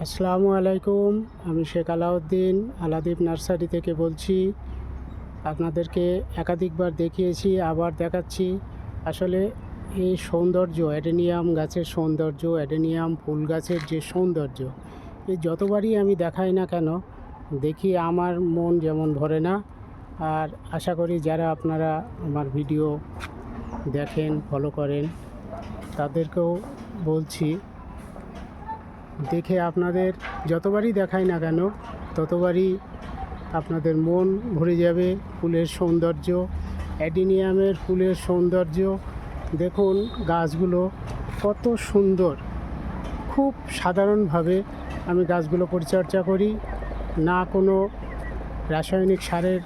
আসসালামু আলাইকুম। আমি শেখ আলাউদ্দিন আলাদীপ নার্সারি থেকে বলছি। আপনাদেরকে একাধিকবার দেখিয়েছি, আবার দেখাচ্ছি। আসলে এই সৌন্দর্য, অ্যাডেনিয়াম গাছের সৌন্দর্য, অ্যাডেনিয়াম ফুল গাছের যে সৌন্দর্য, এই যতবারই আমি দেখাই না কেন, দেখি আমার মন যেমন ভরে না। আর আশা করি যারা আপনারা আমার ভিডিও দেখেন, ফলো করেন, তাদেরকেও বলছি, দেখে আপনাদের যতবারই দেখাই না কেন ততবারই আপনাদের মন ভরে যাবে। ফুলের সৌন্দর্য, অ্যাডেনিয়ামের ফুলের সৌন্দর্য দেখুন। গাছগুলো কত সুন্দর। খুব সাধারণভাবে আমি গাছগুলো পরিচর্যা করি, না কোনো রাসায়নিক সারের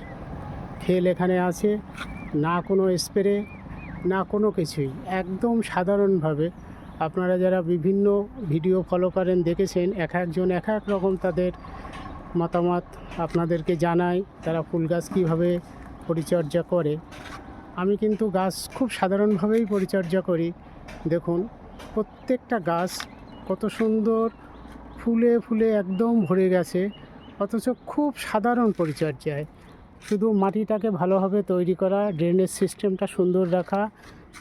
খেল এখানে আছে, না কোনো স্প্রে, না কোনো কিছুই। একদম সাধারণভাবে আপনারা যারা বিভিন্ন ভিডিও ফলো করেন, দেখেছেন, এক একজন এক এক রকম তাদের মতামত আপনাদেরকে জানায়, তারা ফুল গাছ কীভাবে পরিচর্যা করে। আমি কিন্তু গাছ খুব সাধারণভাবেই পরিচর্যা করি। দেখুন প্রত্যেকটা গাছ কত সুন্দর ফুলে ফুলে একদম ভরে গেছে, অথচ খুব সাধারণ পরিচর্যায়। শুধু মাটিটাকে ভালোভাবে তৈরি করা, ড্রেনেজ সিস্টেমটা সুন্দর রাখা,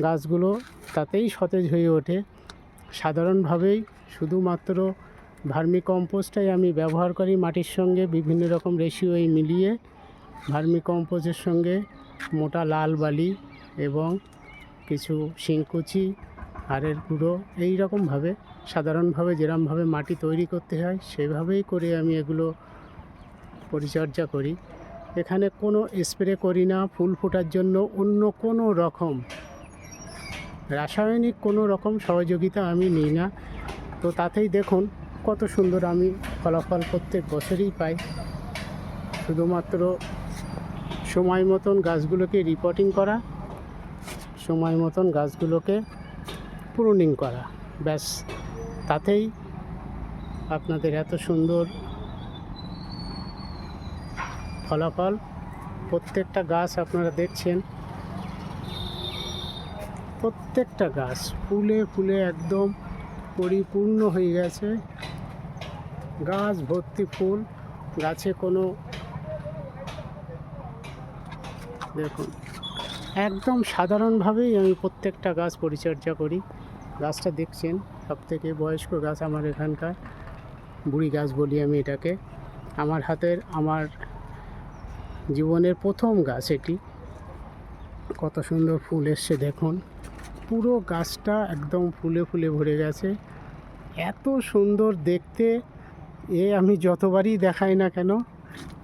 গাছগুলো তাতেই সতেজ হয়ে ওঠে। সাধারণভাবেই শুধুমাত্র ভার্মি কম্পোস্টটাই আমি ব্যবহার করি মাটির সঙ্গে, বিভিন্ন রকম রেশিওই মিলিয়ে। ভার্মি কম্পোস্টের সঙ্গে মোটা লাল বালি এবং কিছু শিংকুচি, হাড়ের গুঁড়ো, এই রকমভাবে সাধারণভাবে যেরকমভাবে মাটি তৈরি করতে হয় সেভাবেই করে আমি এগুলো পরিচর্যা করি। এখানে কোনো স্প্রে করি না। ফুল ফোটার জন্য অন্য কোনো রকম রাসায়নিক কোনো রকম সহযোগিতা আমি নিই না। তো তাতেই দেখুন কত সুন্দর আমি ফলাফল প্রত্যেক বছরই পাই। শুধুমাত্র সময় মতন গাছগুলোকে রিপোর্টিং করা, সময় মতন গাছগুলোকে প্রুনিং করা, ব্যাস, তাতেই আপনাদের এত সুন্দর ফলাফল। প্রত্যেকটা গাছ আপনারা দেখছেন, প্রত্যেকটা গাছ ফুলে ফুলে একদম পরিপূর্ণ হয়ে গেছে। গাছ ভর্তি ফুল, গাছে কোনো, দেখুন একদম সাধারণভাবেই আমি প্রত্যেকটা গাছ পরিচর্যা করি। গাছটা দেখছেন সবথেকে বয়স্ক গাছ আমার এখানকার, বুড়ি গাছ বলি আমি এটাকে। আমার হাতের, আমার জীবনের প্রথম গাছ এটি। কত সুন্দর ফুল এসছে দেখুন। পুরো গাছটা একদম ফুলে ফুলে ভরে গেছে, এত সুন্দর দেখতে। আমি যতবারই দেখাই না কেন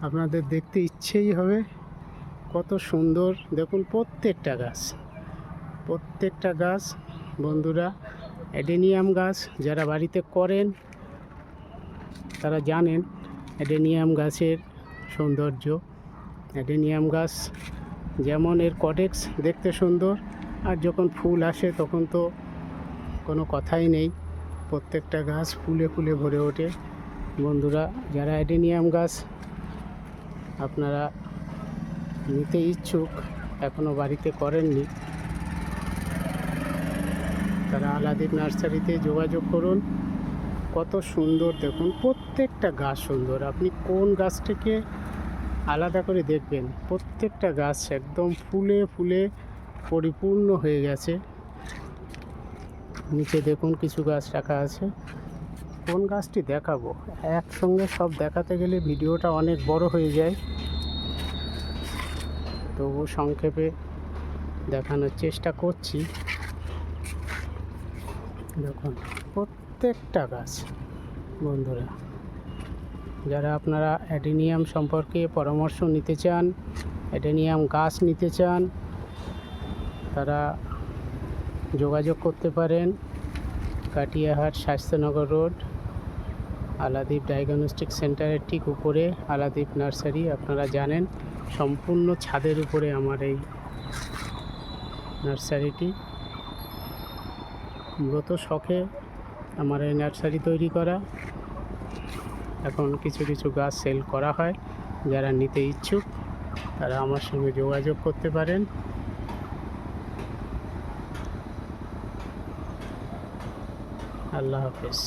আপনাদের দেখতে ইচ্ছেই হবে। কত সুন্দর দেখুন প্রত্যেকটা গাছ, প্রত্যেকটা গাছ। বন্ধুরা, অ্যাডেনিয়াম গাছ যারা বাড়িতে করেন তারা জানেন অ্যাডেনিয়াম গাছের সৌন্দর্য। অ্যাডেনিয়াম গাছ যেমন এর কটেক্স দেখতে সুন্দর, আর যখন ফুল আসে তখন তো কোনো কথাই নেই। প্রত্যেকটা গাছ ফুলে ফুলে ভরে ওঠে। বন্ধুরা, যারা অ্যাডেনিয়াম গাছ আপনারা নিতে ইচ্ছুক, এখনও বাড়িতে করেননি, তারা আলাদীপ নার্সারিতে যোগাযোগ করুন। কত সুন্দর দেখুন, প্রত্যেকটা গাছ সুন্দর। আপনি কোন গাছটাকে আলাদা করে দেখবেন, প্রত্যেকটা গাছ একদম ফুলে ফুলে পরিপূর্ণ হয়ে গেছে। নিচে দেখুন কিছু গাছ রাখা আছে। কোন গাছটি দেখাবো, একসঙ্গে সব দেখাতে গেলে ভিডিওটা অনেক বড় হয়ে যায়, তবু সংক্ষেপে দেখানোর চেষ্টা করছি। দেখুন প্রত্যেকটা গাছ। বন্ধুরা, যারা আপনারা অ্যাডেনিয়াম সম্পর্কে পরামর্শ নিতে চান, অ্যাডেনিয়াম গাছ নিতে চান, তারা যোগাযোগ করতে পারেন। কাটিয়াহাট, স্বাস্থ্যনগর রোড, আলাদীপ ডায়াগনস্টিক সেন্টারের ঠিক উপরে আলাদীপ নার্সারি। আপনারা জানেন সম্পূর্ণ ছাদের উপরে আমার এই নার্সারিটি। মূলত শখে আমার এই নার্সারি তৈরি করা। এখন কিছু কিছু গাছ সেল করা হয়, যারা নিতে ইচ্ছুক তারা আমার সঙ্গে যোগাযোগ করতে পারেন। আল্লাহ হাফেজ।